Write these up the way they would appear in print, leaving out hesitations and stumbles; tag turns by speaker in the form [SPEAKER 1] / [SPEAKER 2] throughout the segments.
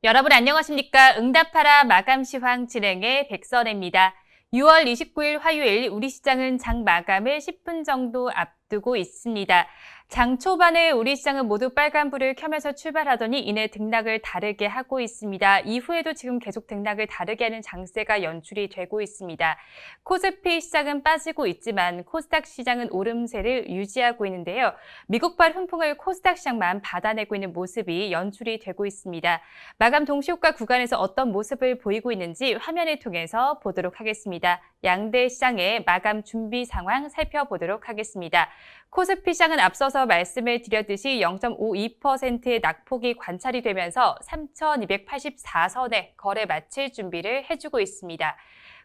[SPEAKER 1] 여러분 안녕하십니까? 응답하라 마감 시황 진행의 백선혜입니다. 6월 29일 화요일 우리 시장은 장 마감을 10분 정도 앞두고 있습니다. 장 초반에 우리 시장은 모두 빨간불을 켜면서 출발하더니 이내 등락을 다르게 하고 있습니다. 이후에도 지금 계속 등락을 다르게 하는 장세가 연출이 되고 있습니다. 코스피 시장은 빠지고 있지만 코스닥 시장은 오름세를 유지하고 있는데요. 미국발 훈풍을 코스닥 시장만 받아내고 있는 모습이 연출이 되고 있습니다. 마감 동시효과 구간에서 어떤 모습을 보이고 있는지 화면을 통해서 보도록 하겠습니다. 양대 시장의 마감 준비 상황 살펴보도록 하겠습니다. 코스피 시장은 앞서서 말씀을 드렸듯이 0.52%의 낙폭이 관찰이 되면서 3,284선에 거래 마칠 준비를 해주고 있습니다.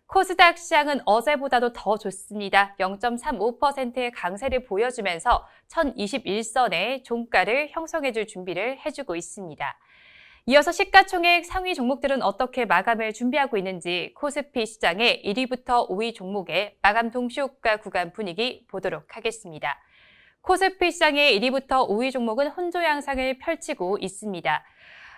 [SPEAKER 1] 코스닥 시장은 어제보다도 더 좋습니다. 0.35%의 강세를 보여주면서 1,021선의 종가를 형성해줄 준비를 해주고 있습니다. 이어서 시가총액 상위 종목들은 어떻게 마감을 준비하고 있는지 코스피 시장의 1위부터 5위 종목의 마감 동시효과 구간 분위기 보도록 하겠습니다. 코스피 시장의 1위부터 5위 종목은 혼조 양상을 펼치고 있습니다.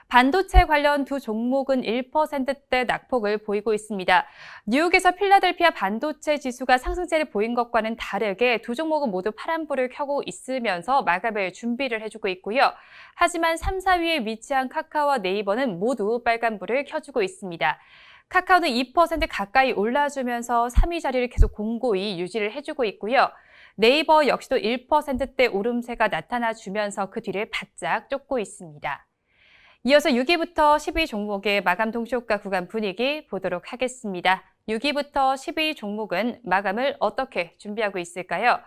[SPEAKER 1] 반도체 관련 두 종목은 1%대 낙폭을 보이고 있습니다. 뉴욕에서 필라델피아 반도체 지수가 상승세를 보인 것과는 다르게 두 종목은 모두 파란불을 켜고 있으면서 마감을 준비를 해주고 있고요. 하지만 3, 4위에 위치한 카카오와 네이버는 모두 빨간불을 켜주고 있습니다. 카카오는 2% 가까이 올라주면서 3위 자리를 계속 공고히 유지를 해주고 있고요. 네이버 역시도 1%대 오름세가 나타나주면서 그 뒤를 바짝 쫓고 있습니다. 이어서 6위부터 10위 종목의 마감 동시효과 구간 분위기 보도록 하겠습니다. 6위부터 10위 종목은 마감을 어떻게 준비하고 있을까요?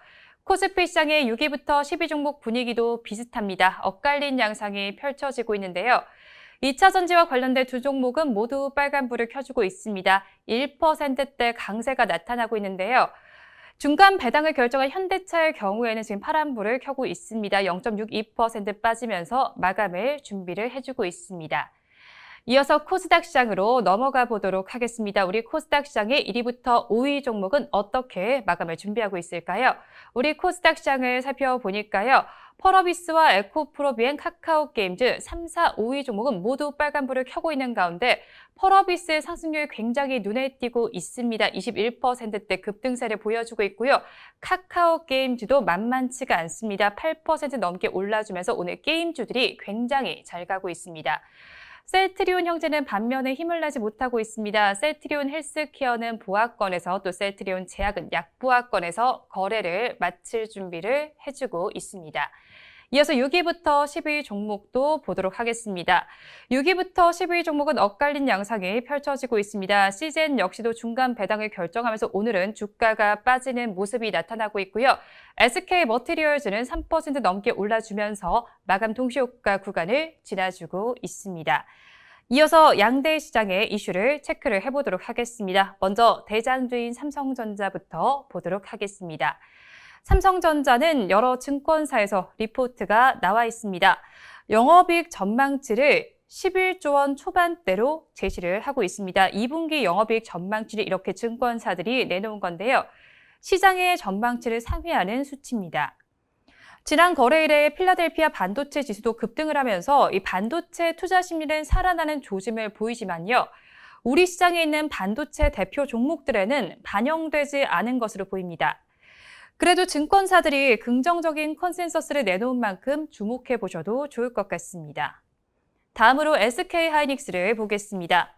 [SPEAKER 1] 코스피 시장의 6위부터 10위 종목 분위기도 비슷합니다. 엇갈린 양상이 펼쳐지고 있는데요. 2차 전지와 관련된 두 종목은 모두 빨간불을 켜주고 있습니다. 1%대 강세가 나타나고 있는데요. 중간 배당을 결정한 현대차의 경우에는 지금 파란불을 켜고 있습니다. 0.62% 빠지면서 마감을 준비를 해주고 있습니다. 이어서 코스닥 시장으로 넘어가 보도록 하겠습니다. 우리 코스닥 시장의 1위부터 5위 종목은 어떻게 마감을 준비하고 있을까요? 우리 코스닥 시장을 살펴보니까요. 펄어비스와 에코프로비엔, 카카오게임즈 3, 4, 5위 종목은 모두 빨간불을 켜고 있는 가운데 펄어비스의 상승률이 굉장히 눈에 띄고 있습니다. 21%대 급등세를 보여주고 있고요. 카카오게임즈도 만만치가 않습니다. 8% 넘게 올라주면서 오늘 게임주들이 굉장히 잘 가고 있습니다. 셀트리온 형제는 반면에 힘을 내지 못하고 있습니다. 셀트리온 헬스케어는 보합권에서 또 셀트리온 제약은 약보합권에서 거래를 마칠 준비를 해주고 있습니다. 이어서 6위부터 10위 종목도 보도록 하겠습니다. 6위부터 10위 종목은 엇갈린 양상이 펼쳐지고 있습니다. 시젠 역시도 중간 배당을 결정하면서 오늘은 주가가 빠지는 모습이 나타나고 있고요. SK머티리얼즈는 3% 넘게 올라주면서 마감 동시효과 구간을 지나주고 있습니다. 이어서 양대 시장의 이슈를 체크를 해보도록 하겠습니다. 먼저 대장주인 삼성전자부터 보도록 하겠습니다. 삼성전자는 여러 증권사에서 리포트가 나와 있습니다. 영업이익 전망치를 11조 원 초반대로 제시를 하고 있습니다. 2분기 영업이익 전망치를 이렇게 증권사들이 내놓은 건데요. 시장의 전망치를 상회하는 수치입니다. 지난 거래일에 필라델피아 반도체 지수도 급등을 하면서 이 반도체 투자 심리는 살아나는 조짐을 보이지만요. 우리 시장에 있는 반도체 대표 종목들에는 반영되지 않은 것으로 보입니다. 그래도 증권사들이 긍정적인 컨센서스를 내놓은 만큼 주목해 보셔도 좋을 것 같습니다. 다음으로 SK하이닉스를 보겠습니다.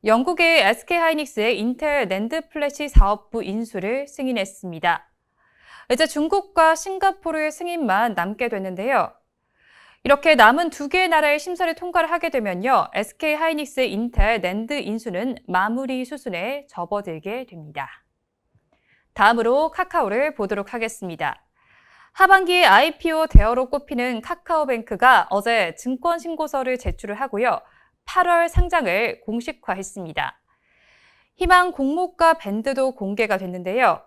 [SPEAKER 1] 영국의 SK하이닉스의 인텔 낸드 플래시 사업부 인수를 승인했습니다. 이제 중국과 싱가포르의 승인만 남게 됐는데요. 이렇게 남은 두 개의 나라의 심사를 통과를 하게 되면요. SK하이닉스의 인텔 낸드 인수는 마무리 수순에 접어들게 됩니다. 다음으로 카카오를 보도록 하겠습니다. 하반기에 IPO 대어로 꼽히는 카카오뱅크가 어제 증권 신고서를 제출을 하고요. 8월 상장을 공식화했습니다. 희망 공모가 밴드도 공개가 됐는데요.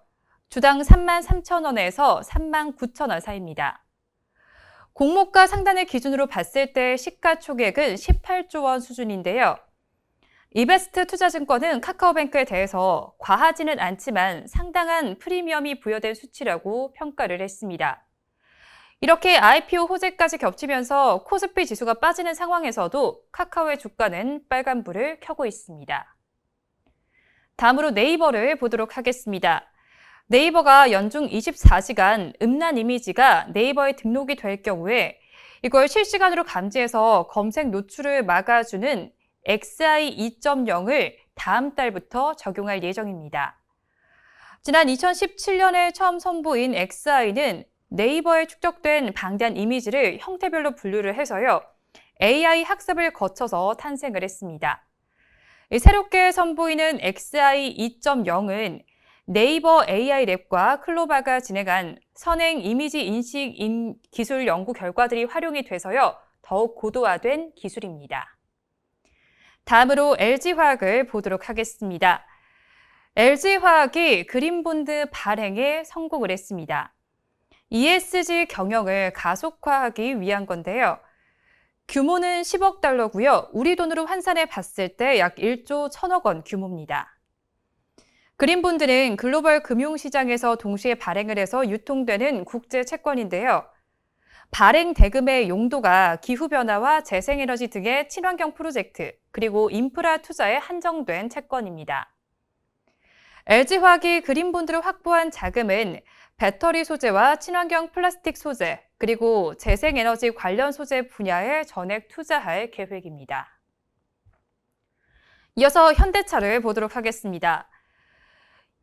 [SPEAKER 1] 주당 33,000원에서 39,000원 사이입니다. 공모가 상단을 기준으로 봤을 때 시가총액은 18조 원 수준인데요. 이베스트 투자증권은 카카오뱅크에 대해서 과하지는 않지만 상당한 프리미엄이 부여된 수치라고 평가를 했습니다. 이렇게 IPO 호재까지 겹치면서 코스피 지수가 빠지는 상황에서도 카카오의 주가는 빨간불을 켜고 있습니다. 다음으로 네이버를 보도록 하겠습니다. 네이버가 연중 24시간 음란 이미지가 네이버에 등록이 될 경우에 이걸 실시간으로 감지해서 검색 노출을 막아주는 XI 2.0을 다음 달부터 적용할 예정입니다. 지난 2017년에 처음 선보인 XI는 네이버에 축적된 방대한 이미지를 형태별로 분류를 해서요, AI 학습을 거쳐서 탄생을 했습니다. 새롭게 선보이는 XI 2.0은 네이버 AI 랩과 클로바가 진행한 선행 이미지 인식 기술 연구 결과들이 활용이 돼서요, 더욱 고도화된 기술입니다. 다음으로 LG화학을 보도록 하겠습니다. LG화학이 그린본드 발행에 성공을 했습니다. ESG 경영을 가속화하기 위한 건데요. 규모는 10억 달러고요. 우리 돈으로 환산해 봤을 때 약 1조 1천억 원 규모입니다. 그린본드는 글로벌 금융시장에서 동시에 발행을 해서 유통되는 국제 채권인데요. 발행 대금의 용도가 기후변화와 재생에너지 등의 친환경 프로젝트, 그리고 인프라 투자에 한정된 채권입니다. LG화학이 그린본드를 확보한 자금은 배터리 소재와 친환경 플라스틱 소재, 그리고 재생에너지 관련 소재 분야에 전액 투자할 계획입니다. 이어서 현대차를 보도록 하겠습니다.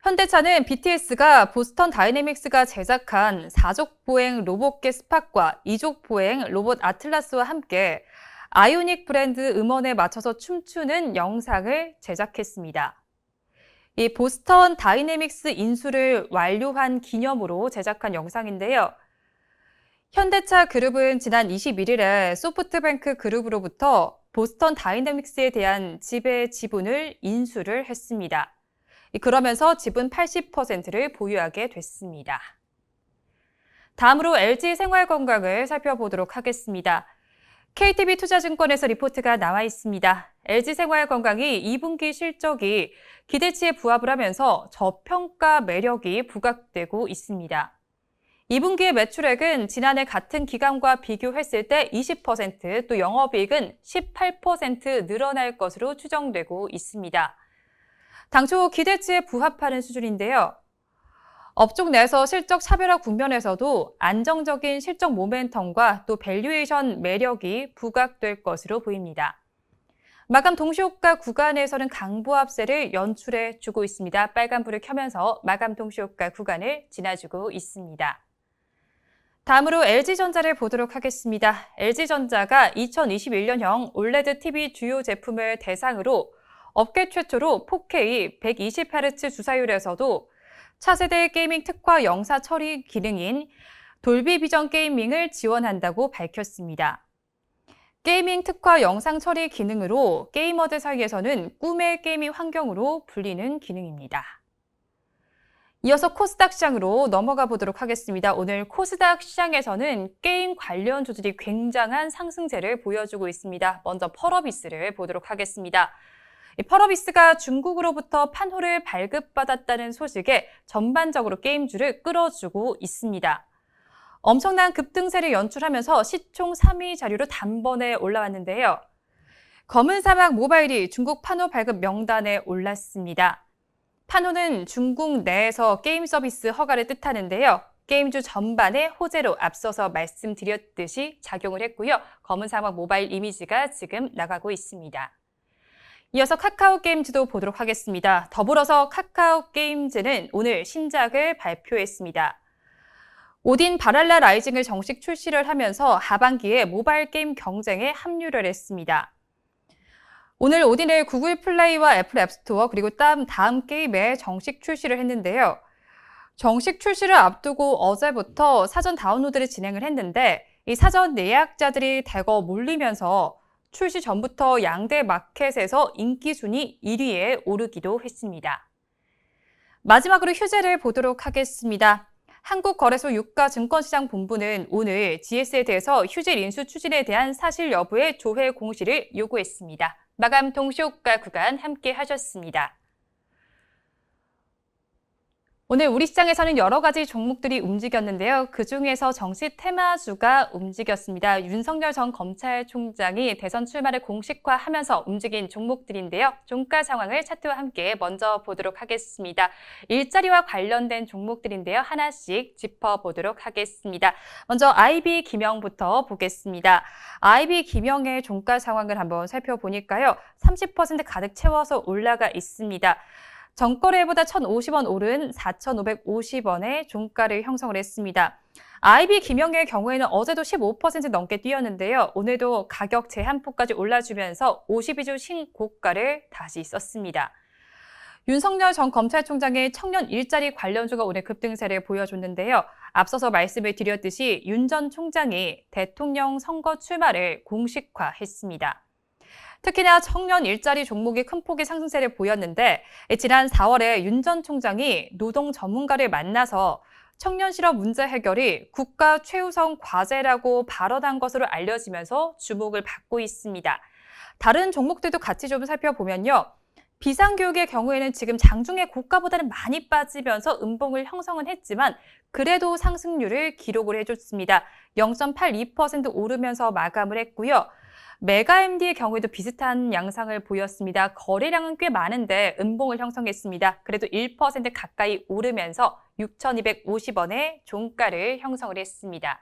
[SPEAKER 1] 현대차는 BTS가 보스턴 다이내믹스가 제작한 4족 보행 로봇계 스팟과 2족 보행 로봇 아틀라스와 함께 아이오닉 브랜드 음원에 맞춰서 춤추는 영상을 제작했습니다. 이 보스턴 다이내믹스 인수를 완료한 기념으로 제작한 영상인데요. 현대차 그룹은 지난 21일에 소프트뱅크 그룹으로부터 보스턴 다이내믹스에 대한 지배 지분을 인수를 했습니다. 그러면서 지분 80%를 보유하게 됐습니다. 다음으로 LG생활건강을 살펴보도록 하겠습니다. KTB 투자증권에서 리포트가 나와 있습니다. LG생활건강이 2분기 실적이 기대치에 부합을 하면서 저평가 매력이 부각되고 있습니다. 2분기의 매출액은 지난해 같은 기간과 비교했을 때 20%, 또 영업이익은 18% 늘어날 것으로 추정되고 있습니다. 당초 기대치에 부합하는 수준인데요. 업종 내에서 실적 차별화 국면에서도 안정적인 실적 모멘텀과 또 밸류에이션 매력이 부각될 것으로 보입니다. 마감 동시효과 구간에서는 강보합세를 연출해 주고 있습니다. 빨간불을 켜면서 마감 동시효과 구간을 지나주고 있습니다. 다음으로 LG전자를 보도록 하겠습니다. LG전자가 2021년형 올레드 TV 주요 제품을 대상으로 업계 최초로 4K 120Hz 주사율에서도 차세대 게이밍 특화 영상 처리 기능인 돌비 비전 게이밍을 지원한다고 밝혔습니다. 게이밍 특화 영상 처리 기능으로 게이머들 사이에서는 꿈의 게이밍 환경으로 불리는 기능입니다. 이어서 코스닥 시장으로 넘어가 보도록 하겠습니다. 오늘 코스닥 시장에서는 게임 관련 주들이 굉장한 상승세를 보여주고 있습니다. 먼저 펄어비스를 보도록 하겠습니다. 펄어비스가 중국으로부터 판호를 발급받았다는 소식에 전반적으로 게임주를 끌어주고 있습니다. 엄청난 급등세를 연출하면서 시총 3위 자리로 단번에 올라왔는데요. 검은 사막 모바일이 중국 판호 발급 명단에 올랐습니다. 판호는 중국 내에서 게임 서비스 허가를 뜻하는데요. 게임주 전반의 호재로 앞서서 말씀드렸듯이 작용을 했고요. 검은 사막 모바일 이미지가 지금 나가고 있습니다. 이어서 카카오게임즈도 보도록 하겠습니다. 더불어서 카카오게임즈는 오늘 신작을 발표했습니다. 오딘 바랄라 라이징을 정식 출시를 하면서 하반기에 모바일 게임 경쟁에 합류를 했습니다. 오늘 오딘을 구글 플레이와 애플 앱스토어 그리고 다음 게임에 정식 출시를 했는데요. 정식 출시를 앞두고 어제부터 사전 다운로드를 진행을 했는데 이 사전 예약자들이 대거 몰리면서 출시 전부터 양대 마켓에서 인기 순위 1위에 오르기도 했습니다. 마지막으로 휴재를 보도록 하겠습니다. 한국거래소 유가증권시장본부는 오늘 GS에 대해서 휴재 인수 추진에 대한 사실 여부의 조회 공시를 요구했습니다. 마감 동시효과 구간 함께 하셨습니다. 오늘 우리 시장에서는 여러 가지 종목들이 움직였는데요. 그중에서 정시 테마주가 움직였습니다. 윤석열 전 검찰총장이 대선 출마를 공식화하면서 움직인 종목들인데요. 종가 상황을 차트와 함께 먼저 보도록 하겠습니다. 일자리와 관련된 종목들인데요. 하나씩 짚어보도록 하겠습니다. 먼저 IB김영부터 보겠습니다. IB김영의 종가 상황을 한번 살펴보니까요. 30% 가득 채워서 올라가 있습니다. 전거래보다 1,050원 오른 4,550원의 종가를 형성을 했습니다. IB김영의 경우에는 어제도 15% 넘게 뛰었는데요. 오늘도 가격 제한폭까지 올라주면서 52주 신고가를 다시 썼습니다. 윤석열 전 검찰총장의 청년 일자리 관련주가 오늘 급등세를 보여줬는데요. 앞서서 말씀을 드렸듯이 윤 전 총장이 대통령 선거 출마를 공식화했습니다. 특히나 청년 일자리 종목이 큰 폭의 상승세를 보였는데 지난 4월에 윤 전 총장이 노동 전문가를 만나서 청년 실업 문제 해결이 국가 최우선 과제라고 발언한 것으로 알려지면서 주목을 받고 있습니다. 다른 종목들도 같이 좀 살펴보면요. 비상교육의 경우에는 지금 장중에 고가보다는 많이 빠지면서 음봉을 형성은 했지만 그래도 상승률을 기록을 해줬습니다. 0.82% 오르면서 마감을 했고요. 메가MD의 경우에도 비슷한 양상을 보였습니다. 거래량은 꽤 많은데 음봉을 형성했습니다. 그래도 1% 가까이 오르면서 6,250원의 종가를 형성을 했습니다.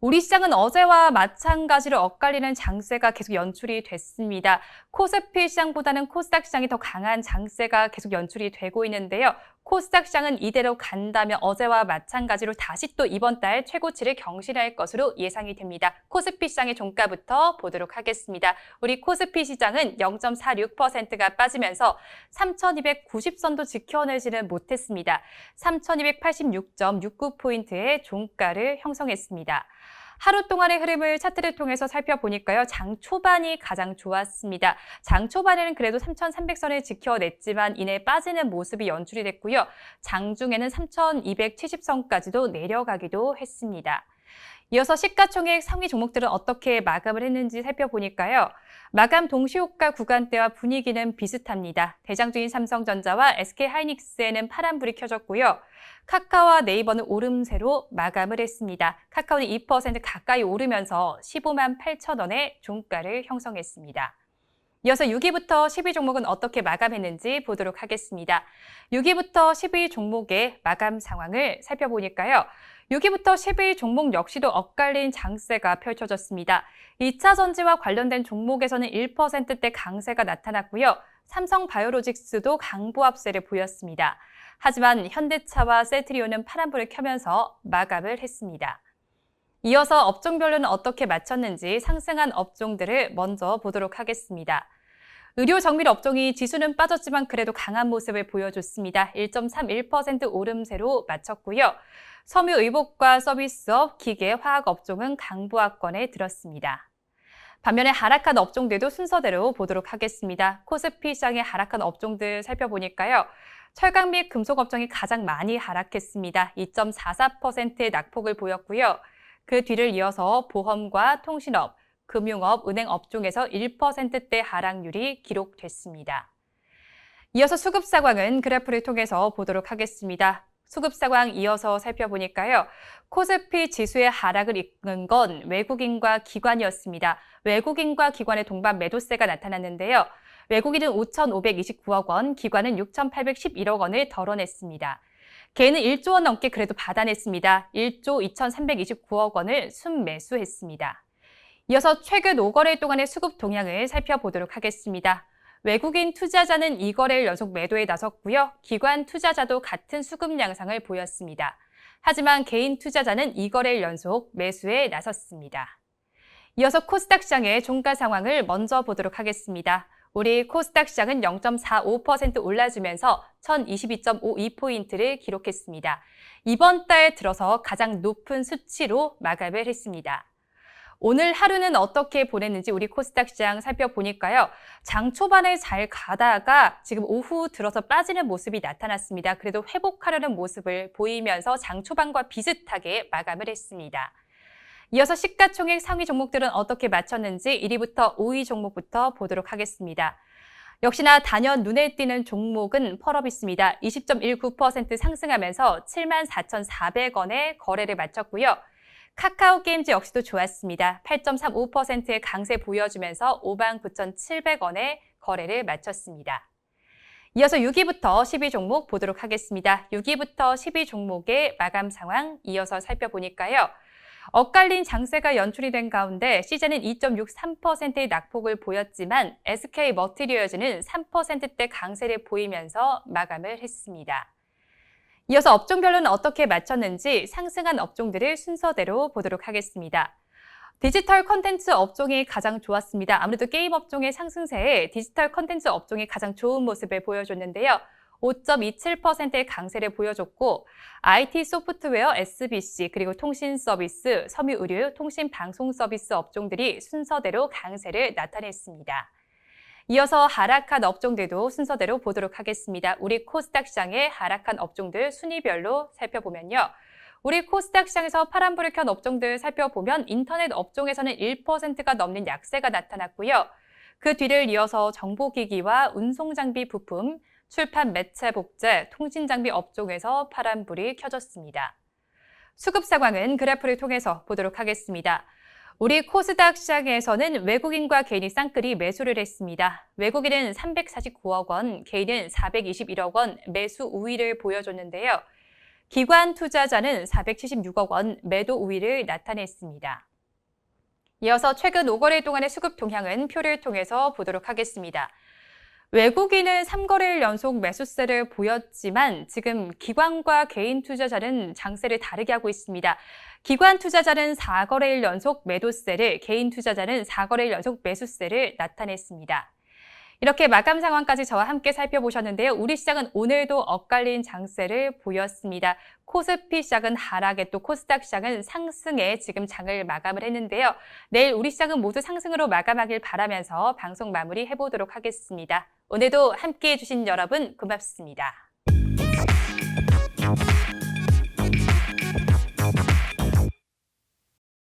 [SPEAKER 1] 우리 시장은 어제와 마찬가지로 엇갈리는 장세가 계속 연출이 됐습니다. 코스피 시장보다는 코스닥 시장이 더 강한 장세가 계속 연출이 되고 있는데요. 코스닥 시장은 이대로 간다면 어제와 마찬가지로 다시 또 이번 달 최고치를 경신할 것으로 예상이 됩니다. 코스피 시장의 종가부터 보도록 하겠습니다. 우리 코스피 시장은 0.46%가 빠지면서 3,290선도 지켜내지는 못했습니다. 3,286.69포인트의 종가를 형성했습니다. 하루 동안의 흐름을 차트를 통해서 살펴보니까요. 장 초반이 가장 좋았습니다. 장 초반에는 그래도 3,300선을 지켜냈지만 이내 빠지는 모습이 연출이 됐고요. 장중에는 3,270선까지도 내려가기도 했습니다. 이어서 시가총액 상위 종목들은 어떻게 마감을 했는지 살펴보니까요. 마감 동시효과 구간대와 분위기는 비슷합니다. 대장주인 삼성전자와 SK하이닉스에는 파란불이 켜졌고요. 카카오와 네이버는 오름세로 마감을 했습니다. 카카오는 2% 가까이 오르면서 15만 8천원의 종가를 형성했습니다. 이어서 6위부터 10위 종목은 어떻게 마감했는지 보도록 하겠습니다. 6위부터 10위 종목의 마감 상황을 살펴보니까요. 6위부터 10위 종목 역시도 엇갈린 장세가 펼쳐졌습니다. 2차 전지와 관련된 종목에서는 1%대 강세가 나타났고요. 삼성바이오로직스도 강보합세를 보였습니다. 하지만 현대차와 셀트리온은 파란불을 켜면서 마감을 했습니다. 이어서 업종별로는 어떻게 마쳤는지 상승한 업종들을 먼저 보도록 하겠습니다. 의료 정밀 업종이 지수는 빠졌지만 그래도 강한 모습을 보여줬습니다. 1.31% 오름세로 마쳤고요. 섬유의복과 서비스업, 기계, 화학 업종은 강보합권에 들었습니다. 반면에 하락한 업종들도 순서대로 보도록 하겠습니다. 코스피 시장의 하락한 업종들 살펴보니까요. 철강 및 금속 업종이 가장 많이 하락했습니다. 2.44%의 낙폭을 보였고요. 그 뒤를 이어서 보험과 통신업, 금융업, 은행 업종에서 1%대 하락률이 기록됐습니다. 이어서 수급 상황은 그래프를 통해서 보도록 하겠습니다. 수급 상황 이어서 살펴보니까요. 코스피 지수의 하락을 이끈 건 외국인과 기관이었습니다. 외국인과 기관의 동반 매도세가 나타났는데요. 외국인은 5,529억 원, 기관은 6,811억 원을 덜어냈습니다. 개인은 1조 원 넘게 그래도 받아냈습니다. 1조 2,329억 원을 순매수했습니다. 이어서 최근 5거래 동안의 수급 동향을 살펴보도록 하겠습니다. 외국인 투자자는 2거래일 연속 매도에 나섰고요. 기관 투자자도 같은 수급 양상을 보였습니다. 하지만 개인 투자자는 2거래일 연속 매수에 나섰습니다. 이어서 코스닥 시장의 종가 상황을 먼저 보도록 하겠습니다. 우리 코스닥 시장은 0.45% 올라주면서 1,022.52포인트를 기록했습니다. 이번 달 들어서 가장 높은 수치로 마감을 했습니다. 오늘 하루는 어떻게 보냈는지 우리 코스닥 시장 살펴보니까요. 장 초반에 잘 가다가 지금 오후 들어서 빠지는 모습이 나타났습니다. 그래도 회복하려는 모습을 보이면서 장 초반과 비슷하게 마감을 했습니다. 이어서 시가총액 상위 종목들은 어떻게 마쳤는지 1위부터 5위 종목부터 보도록 하겠습니다. 역시나 단연 눈에 띄는 종목은 펄업있습니다. 20.19% 상승하면서 74,400원에 거래를 마쳤고요. 카카오 게임즈 역시도 좋았습니다. 8.35%의 강세 보여주면서 59,700원에 거래를 마쳤습니다. 이어서 6위부터 10위 종목 보도록 하겠습니다. 6위부터 10위 종목의 마감 상황 이어서 살펴보니까요. 엇갈린 장세가 연출이 된 가운데 시제는 2.63%의 낙폭을 보였지만 SK머티리얼즈는 3%대 강세를 보이면서 마감을 했습니다. 이어서 업종별로는 어떻게 마쳤는지 상승한 업종들을 순서대로 보도록 하겠습니다. 디지털 콘텐츠 업종이 가장 좋았습니다. 아무래도 게임 업종의 상승세에 디지털 콘텐츠 업종이 가장 좋은 모습을 보여줬는데요. 5.27%의 강세를 보여줬고 IT 소프트웨어, SBC, 그리고 통신 서비스, 섬유의류, 통신 방송 서비스 업종들이 순서대로 강세를 나타냈습니다. 이어서 하락한 업종들도 순서대로 보도록 하겠습니다. 우리 코스닥 시장의 하락한 업종들 순위별로 살펴보면요. 우리 코스닥 시장에서 파란불을 켠 업종들 살펴보면 인터넷 업종에서는 1%가 넘는 약세가 나타났고요. 그 뒤를 이어서 정보기기와 운송장비 부품, 출판 매체 복제, 통신장비 업종에서 파란불이 켜졌습니다. 수급 상황은 그래프를 통해서 보도록 하겠습니다. 우리 코스닥 시장에서는 외국인과 개인이 쌍끌이 매수를 했습니다. 외국인은 349억 원, 개인은 421억 원 매수 우위를 보여줬는데요. 기관 투자자는 476억 원 매도 우위를 나타냈습니다. 이어서 최근 5거래일 동안의 수급 동향은 표를 통해서 보도록 하겠습니다. 외국인은 3거래일 연속 매수세를 보였지만 지금 기관과 개인 투자자는 장세를 다르게 하고 있습니다. 기관 투자자는 4거래일 연속 매도세를, 개인 투자자는 4거래일 연속 매수세를 나타냈습니다. 이렇게 마감 상황까지 저와 함께 살펴보셨는데요. 우리 시장은 오늘도 엇갈린 장세를 보였습니다. 코스피 시장은 하락에 또 코스닥 시장은 상승에 지금 장을 마감을 했는데요. 내일 우리 시장은 모두 상승으로 마감하길 바라면서 방송 마무리해보도록 하겠습니다. 오늘도 함께해 주신 여러분 고맙습니다.